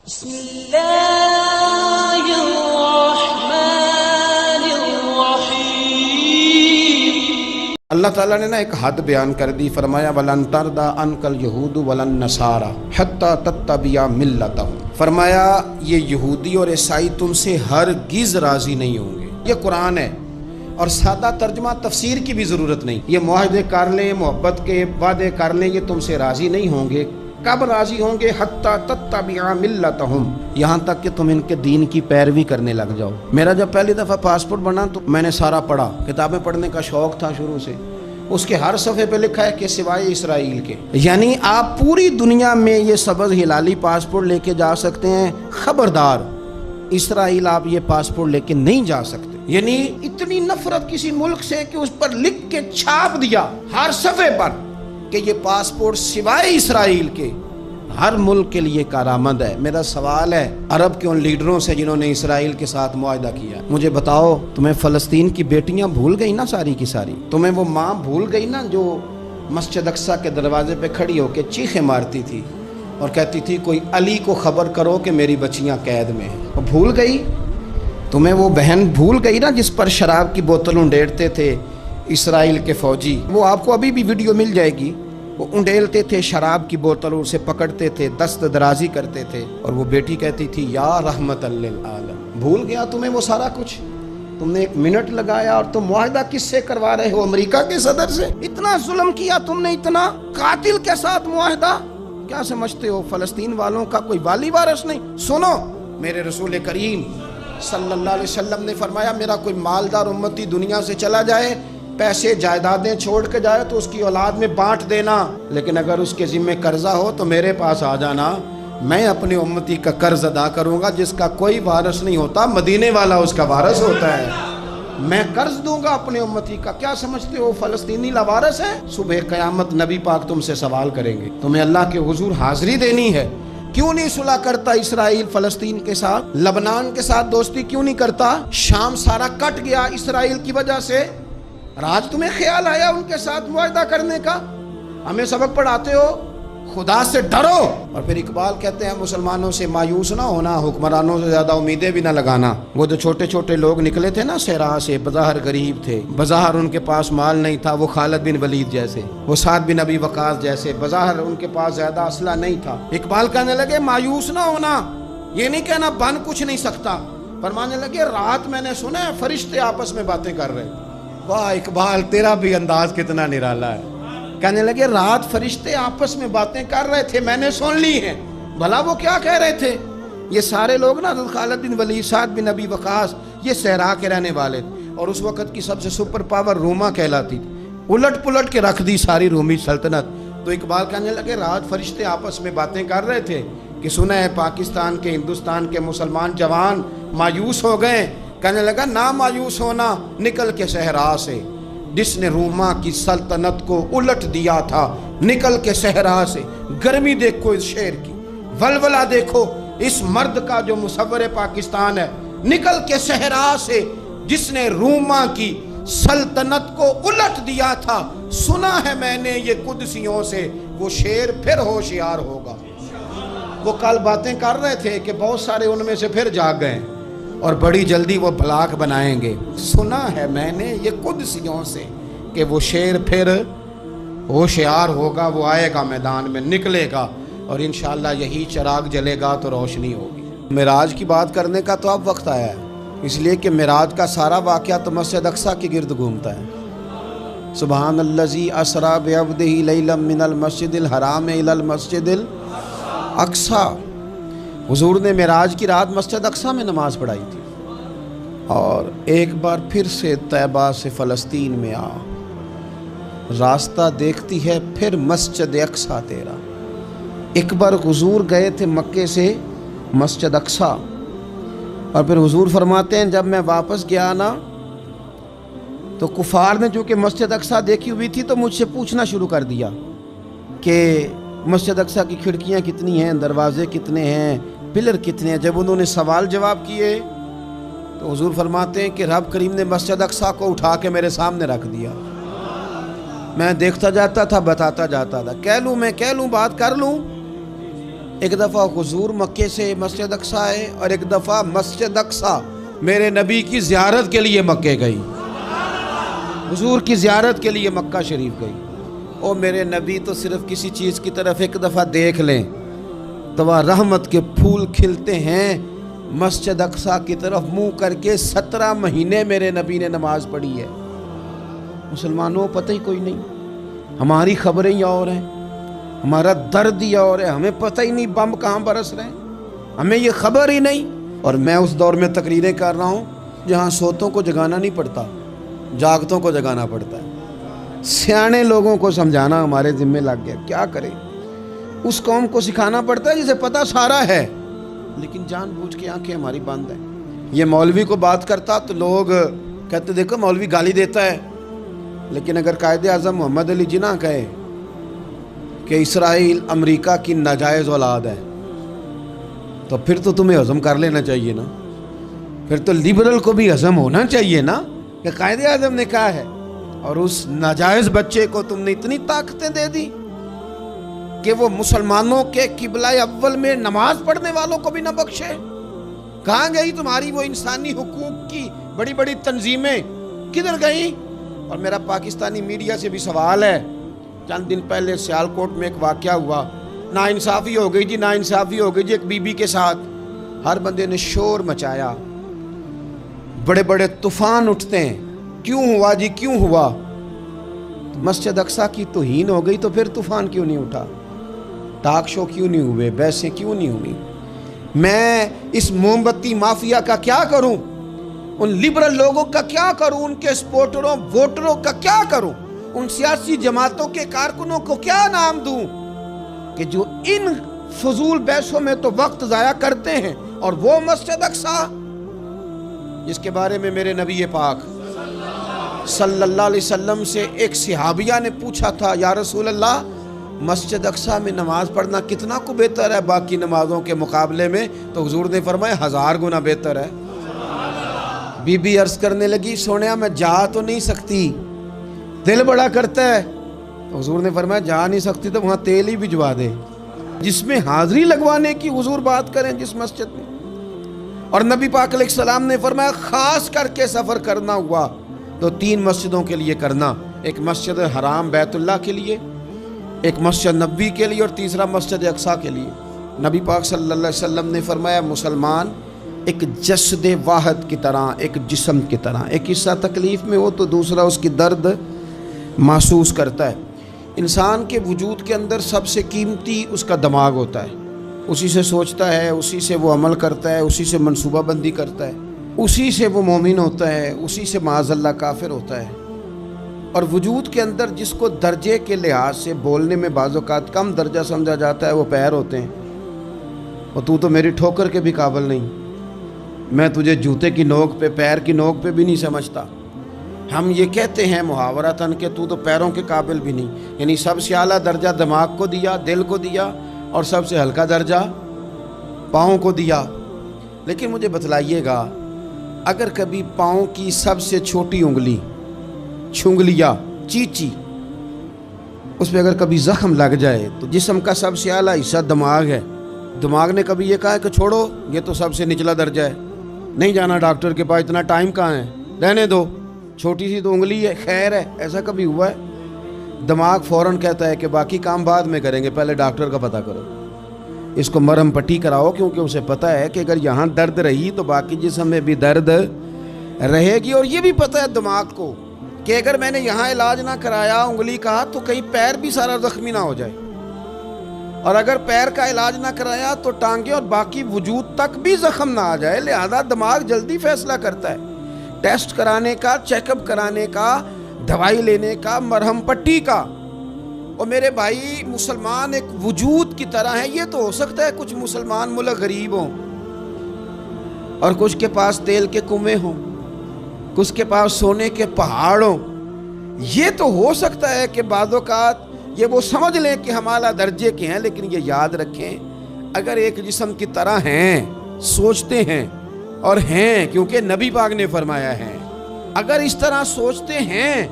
بسم اللہ الرحمن الرحیم۔ اللہ تعالیٰ نے ایک حد بیان کر دی، فرمایا وَلَن تَرْضَىٰ عَنْكَ الْيَهُودُ وَلَا النَّصَارَىٰ حَتَّىٰ تَتَّبِعَ مِلَّتَهُمْ۔ فرمایا یہ یہودی اور عیسائی تم سے ہرگز راضی نہیں ہوں گے۔ یہ قرآن ہے اور سادہ ترجمہ تفسیر کی بھی ضرورت نہیں۔ یہ معاہدے کر لیں، محبت کے وعدے کر لیں، یہ تم سے راضی نہیں ہوں گے۔ کب راضی ہوں گے؟ حتی تتبع ملتہم، یہاں تک کہ تم ان کے دین کی پیروی کرنے لگ جاؤ۔ میرا جب پہلی دفعہ پاسپورٹ بنا تو میں نے سارا پڑھا، کتابیں پڑھنے کا شوق تھا شروع سے۔ اس کے ہر صفحے پہ لکھا ہے کہ سوائے اسرائیل کے، یعنی آپ پوری دنیا میں یہ سبز ہلالی پاسپورٹ لے کے جا سکتے ہیں، خبردار اسرائیل آپ یہ پاسپورٹ لے کے نہیں جا سکتے۔ یعنی اتنی نفرت کسی ملک سے کہ اس پر لکھ کے چھاپ دیا ہر صفحے پر کہ یہ پاسپورٹ سوائے اسرائیل کے ہر ملک کے لیے کارآمد ہے۔ میرا سوال ہے عرب کے ان لیڈروں سے جنہوں نے اسرائیل کے ساتھ معاہدہ کیا، مجھے بتاؤ تمہیں فلسطین کی بیٹیاں بھول گئی نا ساری کی ساری؟ تمہیں وہ ماں بھول گئی نا جو مسجد اقصیٰ کے دروازے پہ کھڑی ہو کے چیخیں مارتی تھی اور کہتی تھی کوئی علی کو خبر کرو کہ میری بچیاں قید میں ہیں؟ وہ بھول گئی؟ تمہیں وہ بہن بھول گئی نا جس پر شراب کی بوتل انڈیڑتے تھے اسرائیل کے فوجی؟ وہ آپ کو ابھی بھی ویڈیو مل جائے گی۔ وہ انڈیلتے تھے شراب کی بوتل، اسے پکڑتے تھے، دست درازی کرتے تھے، اور وہ بیٹی کہتی تھی یا رحمت للعالم۔ بھول گیا تمہیں وہ سارا کچھ؟ تم نے ایک منٹ لگایا اور تم معاہدہ کس سے کروا رہے ہو؟ امریکہ کے صدر سے؟ اتنا ظلم کیا تم نے، اتنا قاتل کے ساتھ معاہدہ؟ کیا سمجھتے ہو فلسطین والوں کا کوئی والی وارث نہیں؟ سنو، میرے رسول کریم صلی اللہ علیہ وسلم نے فرمایا میرا کوئی مالدار امتی دنیا سے چلا جائے، پیسے جائیدادیں چھوڑ کے جائے تو اس کی اولاد میں بانٹ دینا، لیکن اگر اس کے ذمہ قرضہ ہو تو میرے پاس آ جانا، میں اپنے امتی کا قرض ادا کروں گا۔ جس کا کوئی وارث نہیں ہوتا مدینے والا اس کا وارث ہوتا ہے، میں قرض دوں گا اپنے امتی کا۔ کیا سمجھتے ہو فلسطینی لاوارث ہے؟ صبح قیامت نبی پاک تم سے سوال کریں گے، تمہیں اللہ کے حضور حاضری دینی ہے۔ کیوں نہیں صلح کرتا اسرائیل فلسطین کے ساتھ؟ لبنان کے ساتھ دوستی کیوں نہیں کرتا؟ شام سارا کٹ گیا اسرائیل کی وجہ سے، آج تمہیں خیال آیا ان کے ساتھ معاہدہ کرنے کا؟ ہمیں سبق پڑھاتے ہو خدا سے ڈرو۔ اور پھر اقبال کہتے ہیں مسلمانوں سے مایوس نہ ہونا، حکمرانوں سے زیادہ امیدیں بھی نہ لگانا۔ وہ جو چھوٹے چھوٹے لوگ نکلے تھے نا صحرا سے، بظاہر غریب تھے، بظاہر ان کے پاس مال نہیں تھا، وہ خالد بن ولید جیسے، وہ سعد بن ابی وقاص جیسے، بظاہر ان کے پاس زیادہ اسلحہ نہیں تھا۔ اقبال کہنے لگے مایوس نہ ہونا، یہ نہیں کہنا بن کچھ نہیں سکتا، فرمانے لگے رات میں نے سنا ہے فرشتے آپس میں باتیں کر رہے۔ واہ اقبال، تیرا بھی انداز کتنا نرالا ہے۔ کہنے لگے رات فرشتے آپس میں باتیں کر رہے تھے، میں نے سن لی ہیں۔ بھلا وہ کیا کہہ رہے تھے؟ یہ سارے لوگ نا خالد بن ولید، سعد بن ابی وقاص، یہ صحرا کے رہنے والے تھے، اور اس وقت کی سب سے سپر پاور روما کہلاتی تھی۔ الٹ پلٹ کے رکھ دی ساری رومی سلطنت۔ تو اقبال کہنے لگے رات فرشتے آپس میں باتیں کر رہے تھے کہ سنا ہے پاکستان کے، ہندوستان کے مسلمان جوان مایوس ہو گئے۔ کہنے لگا نہ مایوس ہونا، نکل کے صحرا سے، جس نے روما کی سلطنت کو الٹ دیا تھا، نکل کے صحرا سے۔ گرمی دیکھو اس شعر کی، ولولہ دیکھو اس مرد کا جو مصور پاکستان ہے، نکل کے صحرا سے جس نے روما کی سلطنت کو الٹ دیا تھا، سنا ہے میں نے یہ قدسیوں سے، وہ شعر پھر ہوشیار ہوگا۔ وہ کل باتیں کر رہے تھے کہ بہت سارے ان میں سے پھر جاگ گئے اور بڑی جلدی وہ بلاک بنائیں گے۔ سنا ہے میں نے یہ قدسیوں سے کہ وہ شیر پھر ہوشیار ہوگا، وہ آئے گا میدان میں، نکلے گا، اور انشاءاللہ یہی چراغ جلے گا تو روشنی ہوگی۔ معراج کی بات کرنے کا تو اب وقت آیا ہے، اس لیے کہ معراج کا سارا واقعہ تو مسجد اقصیٰ کے گرد گھومتا ہے۔ سبحان الذی اسریٰ بعبدہ لیلا من المسجد الحرام الی المسجد الاقصیٰ۔ حضور نے معراج کی رات مسجد اقصیٰ میں نماز پڑھائی تھی، اور ایک بار پھر سے طیبہ سے فلسطین میں آ، راستہ دیکھتی ہے پھر مسجد اقصیٰ تیرا۔ ایک بار حضور گئے تھے مکے سے مسجد اقصیٰ، اور پھر حضور فرماتے ہیں جب میں واپس گیا نا تو کفار نے جو کہ مسجد اقصیٰ دیکھی ہوئی تھی تو مجھ سے پوچھنا شروع کر دیا کہ مسجد اقصیٰ کی کھڑکیاں کتنی ہیں، دروازے کتنے ہیں، پلر کتنے ہیں۔ جب انہوں نے سوال جواب کیے تو حضور فرماتے ہیں کہ رب کریم نے مسجد اقصیٰ کو اٹھا کے میرے سامنے رکھ دیا، میں دیکھتا جاتا تھا، بتاتا جاتا تھا، کہہ لوں میں کہہ لوں، بات کر لوں، ایک دفعہ حضور مکے سے مسجد اقصیٰ آئے اور ایک دفعہ مسجد اقصیٰ میرے نبی کی زیارت کے لیے مکے گئی، حضور کی زیارت کے لیے مکہ شریف گئی۔ او میرے نبی تو صرف کسی چیز کی طرف ایک دفعہ دیکھ لیں تو وہ رحمت کے پھول کھلتے ہیں۔ مسجد اقصیٰ کی طرف منہ کر کے 17 مہینے میرے نبی نے نماز پڑھی ہے۔ مسلمانوں پتہ ہی کوئی نہیں، ہماری خبریں ہی اور ہیں، ہمارا درد ہی اور ہے، ہمیں پتہ ہی نہیں بم کہاں برس رہے ہیں، ہمیں یہ خبر ہی نہیں۔ اور میں اس دور میں تقریریں کر رہا ہوں جہاں سوتوں کو جگانا نہیں پڑتا، جاگتوں کو جگانا پڑتا ہے۔ سیانے لوگوں کو سمجھانا ہمارے ذمہ لگ گیا، کیا کریں؟ اس قوم کو سکھانا پڑتا ہے جسے پتہ سارا ہے، لیکن جان بوجھ کے آنکھیں ہماری بند ہیں۔ یہ مولوی کو بات کرتا تو لوگ کہتے دیکھو مولوی گالی دیتا ہے، لیکن اگر قائد اعظم محمد علی جناح کہے کہ اسرائیل امریکہ کی ناجائز اولاد ہے تو پھر تو تمہیں ہضم کر لینا چاہیے نا، پھر تو لیبرل کو بھی ہضم ہونا چاہیے نا کہ قائد اعظم نے کہا ہے، اور اس ناجائز بچے کو تم نے اتنی طاقتیں دے دی کہ وہ مسلمانوں کے قبلہ اول میں نماز پڑھنے والوں کو بھی نہ بخشے۔ کہاں گئی تمہاری وہ انسانی حقوق کی بڑی بڑی تنظیمیں، کدھر گئی؟ اور میرا پاکستانی میڈیا سے بھی سوال ہے، چند دن پہلے سیالکوٹ میں ایک واقعہ ہوا، ناانصافی ہو گئی جی، ناانصافی ہو گئی جی ایک بی بی کے ساتھ، ہر بندے نے شور مچایا، بڑے بڑے طوفان اٹھتے ہیں، کیوں ہوا جی کیوں ہوا؟ مسجد اقصیٰ کی توہین ہو گئی تو پھر طوفان کیوں نہیں اٹھا؟ ٹاک شو کیوں نہیں ہوئے؟ بحثیں کیوں نہیں ہوئی؟ میں اس موم بتی مافیا کا کیا کروں؟ ان لبرل لوگوں کا کیا کروں؟ ان کے سپورٹروں ووٹروں کا کیا کروں؟ ان سیاسی جماعتوں کے کارکنوں کو کیا نام دوں کہ جو ان فضول بحثوں میں تو وقت ضائع کرتے ہیں، اور وہ مسجد اقصیٰ جس کے بارے میں میرے نبی پاک صلی اللہ علیہ وسلم سے ایک صحابیہ نے پوچھا تھا، یا رسول اللہ مسجد اقصیٰ میں نماز پڑھنا کتنا کو بہتر ہے باقی نمازوں کے مقابلے میں؟ تو حضور نے فرمایا 1000 گنا بہتر ہے۔ بی بی عرض کرنے لگی سونیا میں جا تو نہیں سکتی، دل بڑا کرتا ہے۔ تو حضور نے فرمایا جا نہیں سکتی تو وہاں تیل ہی بھجوا دے، جس میں حاضری لگوانے کی حضور بات کریں جس مسجد میں۔ اور نبی پاک علیہ السلام نے فرمایا خاص کر کے سفر کرنا ہوا تو 3 مسجدوں کے لیے کرنا، ایک مسجد حرام بیت اللہ کے لیے، ایک مسجد نبوی کے لیے، اور تیسرا مسجد اقصیٰ کے لیے۔ نبی پاک صلی اللہ علیہ وسلم نے فرمایا مسلمان ایک جسد واحد کی طرح، ایک جسم کی طرح، ایک حصہ تکلیف میں ہو تو دوسرا اس کی درد محسوس کرتا ہے۔ انسان کے وجود کے اندر سب سے قیمتی اس کا دماغ ہوتا ہے، اسی سے سوچتا ہے، اسی سے وہ عمل کرتا ہے، اسی سے منصوبہ بندی کرتا ہے، اسی سے وہ مومن ہوتا ہے، اسی سے معاذ اللہ کافر ہوتا ہے۔ اور وجود کے اندر جس کو درجے کے لحاظ سے بولنے میں بعض اوقات کم درجہ سمجھا جاتا ہے وہ پیر ہوتے ہیں۔ اور تو میری ٹھوکر کے بھی قابل نہیں، میں تجھے جوتے کی نوک پہ، پیر کی نوک پہ بھی نہیں سمجھتا۔ ہم یہ کہتے ہیں محاورتاً کہ تو پیروں کے قابل بھی نہیں، یعنی سب سے اعلیٰ درجہ دماغ کو دیا، دل کو دیا، اور سب سے ہلکا درجہ پاؤں کو دیا۔ لیکن مجھے بتلائیے گا اگر کبھی پاؤں کی سب سے چھوٹی انگلی چھنگلیا چیچی اس پہ اگر کبھی زخم لگ جائے تو جسم کا سب سے اعلیٰ حصہ دماغ ہے، دماغ نے کبھی یہ کہا ہے کہ چھوڑو یہ تو سب سے نچلا درجہ ہے، نہیں جانا ڈاکٹر کے پاس، اتنا ٹائم کہاں ہے، رہنے دو، چھوٹی سی تو انگلی ہے، خیر ہے؟ ایسا کبھی ہوا ہے؟ دماغ فوراً کہتا ہے کہ باقی کام بعد میں کریں گے، پہلے ڈاکٹر کا پتہ کرو، اس کو مرہم پٹی کراؤ، کیونکہ اسے پتہ ہے کہ اگر یہاں درد رہی تو باقی جسم میں بھی درد رہے گی۔ اور یہ بھی پتہ ہے دماغ کو کہ اگر میں نے یہاں علاج نہ کرایا انگلی کا تو کہیں پیر بھی سارا زخمی نہ ہو جائے، اور اگر پیر کا علاج نہ کرایا تو ٹانگیں اور باقی وجود تک بھی زخم نہ آ جائے۔ لہذا دماغ جلدی فیصلہ کرتا ہے، ٹیسٹ کرانے کا، چیک اپ کرانے کا، دوائی لینے کا، مرہم پٹی کا۔ اور میرے بھائی مسلمان ایک وجود کی طرح ہے، یہ تو ہو سکتا ہے کچھ مسلمان ملک غریب ہوں اور کچھ کے پاس تیل کے کنویں ہوں، کچھ کے پاس سونے کے پہاڑ ہوں، یہ تو ہو سکتا ہے کہ بعض اوقات یہ وہ سمجھ لیں کہ ہم اعلیٰ درجے کے ہیں، لیکن یہ یاد رکھیں اگر ایک جسم کی طرح ہیں، سوچتے ہیں اور ہیں، کیونکہ نبی پاک نے فرمایا ہے، اگر اس طرح سوچتے ہیں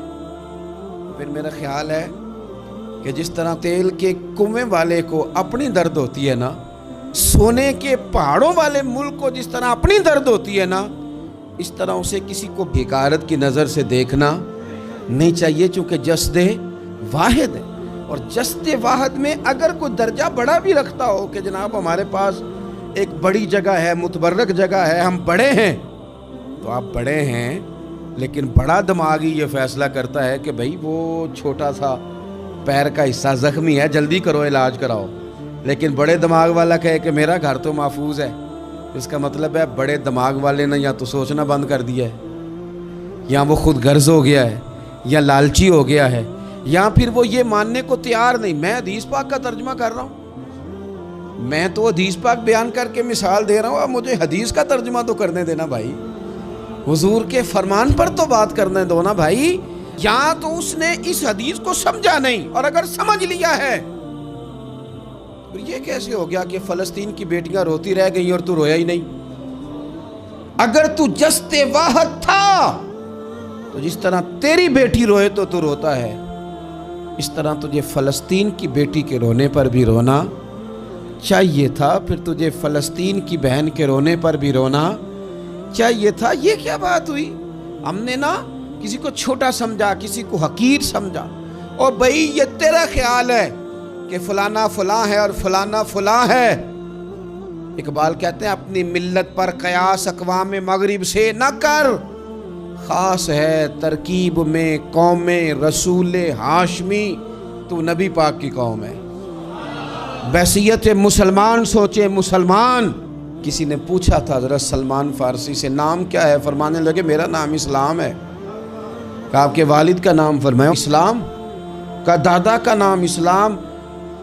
پھر میرا خیال ہے کہ جس طرح تیل کے کنویں والے کو اپنی درد ہوتی ہے نا، سونے کے پہاڑوں والے ملک کو جس طرح اپنی درد ہوتی ہے نا، اس طرح اسے کسی کو بھکارت کی نظر سے دیکھنا نہیں چاہیے، چونکہ جسد واحد ہے۔ اور جسد واحد میں اگر کوئی درجہ بڑا بھی رکھتا ہو کہ جناب ہمارے پاس ایک بڑی جگہ ہے، متبرک جگہ ہے، ہم بڑے ہیں، تو آپ بڑے ہیں، لیکن بڑا دماغی یہ فیصلہ کرتا ہے کہ بھئی وہ چھوٹا سا پیر کا حصہ زخمی ہے، جلدی کرو، علاج کراؤ، لیکن بڑے دماغ والا کہے کہ میرا گھر تو محفوظ ہے، اس کا مطلب ہے بڑے دماغ والے نے یا تو سوچنا بند کر دیا ہے، یا وہ خود غرض ہو گیا ہے، یا لالچی ہو گیا ہے، یا پھر وہ یہ ماننے کو تیار نہیں۔ میں حدیث پاک کا ترجمہ کر رہا ہوں، میں تو حدیث پاک بیان کر کے مثال دے رہا ہوں، اب مجھے حدیث کا ترجمہ تو کرنے دینا بھائی، حضور کے فرمان پر تو بات کرنے دو نا بھائی۔ یا تو اس نے اس حدیث کو سمجھا نہیں، اور اگر سمجھ لیا ہے پھر یہ کیسے ہو گیا کہ فلسطین کی بیٹیاں روتی رہ گئیں اور تو رویا ہی نہیں؟ اگر تو جسد واحد تھا تو جس طرح تیری بیٹی روئے تو روتا ہے، اس طرح تجھے فلسطین کی بیٹی کے رونے پر بھی رونا چاہیے تھا، پھر تجھے فلسطین کی بہن کے رونے پر بھی رونا چاہیے تھا۔ یہ کیا بات ہوئی؟ ہم نے نا کسی کو چھوٹا سمجھا، کسی کو حقیر سمجھا، اور بھئی یہ تیرا خیال ہے کہ فلانا فلاں ہے اور فلانا فلاں ہے۔ اقبال کہتے ہیں اپنی ملت پر قیاس اقوام مغرب سے نہ کر، خاص ہے ترکیب میں قوم رسول ہاشمی، تو نبی پاک کی قوم ہے۔ بحثیت مسلمان سوچے مسلمان۔ کسی نے پوچھا تھا حضرت سلمان فارسی سے نام کیا ہے؟ فرمانے لگے میرا نام اسلام ہے۔ کہا آپ کے والد کا نام؟ فرمایا اسلام۔ کہا دادا کا نام اسلام۔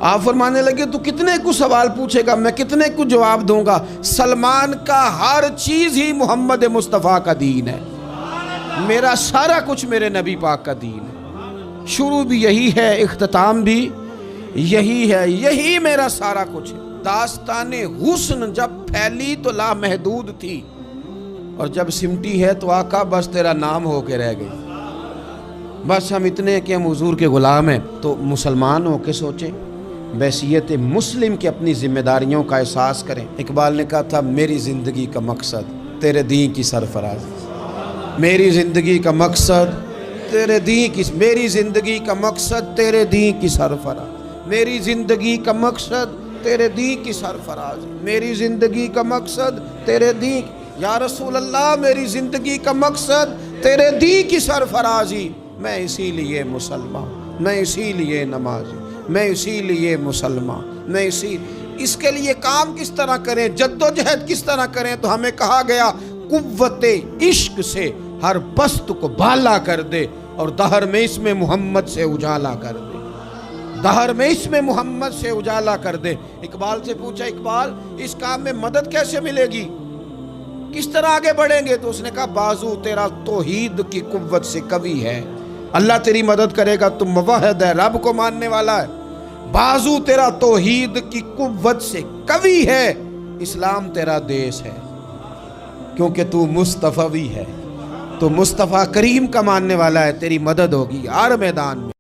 آپ فرمانے لگے تو کتنے کو سوال پوچھے گا، میں کتنے کو جواب دوں گا؟ سلمان کا ہر چیز ہی محمد مصطفیٰ کا دین ہے، میرا سارا کچھ میرے نبی پاک کا دین ہے، شروع بھی یہی ہے، اختتام بھی یہی ہے، یہی میرا سارا کچھ ہے۔ داستان حسن جب پھیلی تو لامحدود تھی، اور جب سمٹی ہے تو آقا بس تیرا نام ہو کے رہ گئی۔ بس ہم اتنے کہ ہم حضور کے غلام ہیں۔ تو مسلمان ہو کے سوچیں، بحیثیت مسلم کے اپنی ذمہ داریوں کا احساس کریں۔ اقبال نے کہا تھا میری زندگی کا مقصد تیرے دین کی سرفرازی، میری زندگی کا مقصد تیرے دین کی، میری زندگی کا مقصد تیرے دین کی سرفراز، میری زندگی کا مقصد تیرے دین کی سرفرازی، میری زندگی کا مقصد تیرے دین، یا رسول اللہ میری زندگی کا مقصد تیرے دین کی سرفرازی۔ میں اسی لیے مسلمان، میں اسی لیے نمازی، میں اسی لیے مسلمان، میں اس کے لیے کام کس طرح کریں، جدوجہد کس طرح کریں؟ تو ہمیں کہا گیا قوت عشق سے ہر بست کو بالا کر دے، اور دہر میں اس میں محمد سے اجالا کر دے، دہر میں اس میں محمد سے اجالا کر دے۔ اقبال سے پوچھا اقبال اس کام میں مدد کیسے ملے گی، کس طرح آگے بڑھیں گے؟ تو اس نے کہا بازو تیرا توحید کی قوت سے قوی ہے، اللہ تیری مدد کرے گا، تم موحد ہے، رب کو ماننے والا ہے، بازو تیرا توحید کی قوت سے قوی ہے، اسلام تیرا دیس ہے، کیونکہ تو مصطفی ہے، تو مصطفیٰ کریم کا ماننے والا ہے، تیری مدد ہوگی ہر میدان میں۔